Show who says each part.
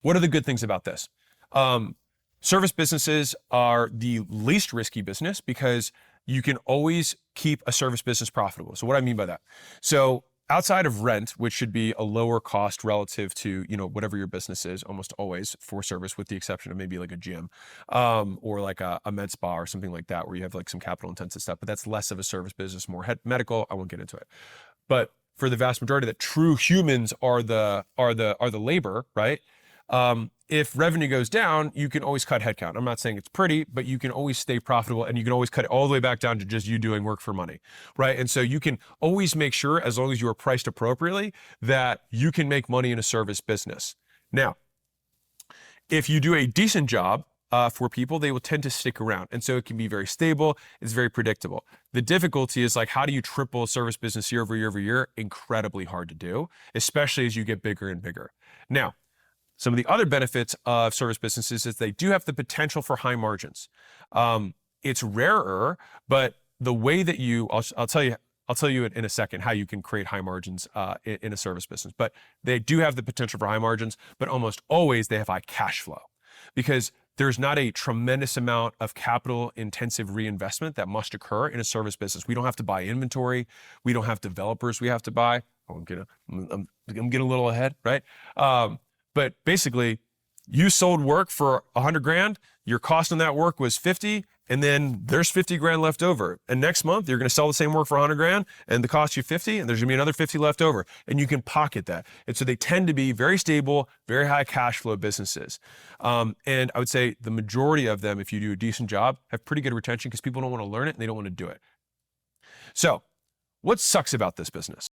Speaker 1: What are the good things about this? Service businesses are the least risky business because you can always keep a service business profitable. So what I mean by that? So outside of rent, which should be a lower cost relative to, whatever your business is, almost always for service, with the exception of maybe like a gym, or like a med spa or something like that, where you have like some capital intensive stuff, but that's less of a service business, more medical. I won't get into it. But for the vast majority that true humans are the labor, right? If revenue goes down, you can always cut headcount. I'm not saying it's pretty, but you can always stay profitable, and you can always cut it all the way back down to just you doing work for money, right? And so you can always make sure, as long as you are priced appropriately, that you can make money in a service business. Now, if you do a decent job for people, they will tend to stick around. And so it can be very stable. It's very predictable. The difficulty is, like, how do you triple a service business year over year over year? Incredibly hard to do, especially as you get bigger and bigger. Now, some of the other benefits of service businesses is they do have the potential for high margins. It's rarer, but the way that I'll tell you in a second how you can create high margins in a service business. But they do have the potential for high margins, but almost always they have high cash flow, because there's not a tremendous amount of capital intensive reinvestment that must occur in a service business. We don't have to buy inventory. We don't have developers we have to buy. I'm getting a little ahead, right? But basically, you sold work for 100 grand, your cost on that work was 50, and then there's 50 grand left over. And next month, you're gonna sell the same work for 100 grand, and the cost you 50, and there's gonna be another 50 left over, and you can pocket that. And so they tend to be very stable, very high cash flow businesses. And I would say the majority of them, if you do a decent job, have pretty good retention, because people don't wanna learn it and they don't wanna do it. So what sucks about this business?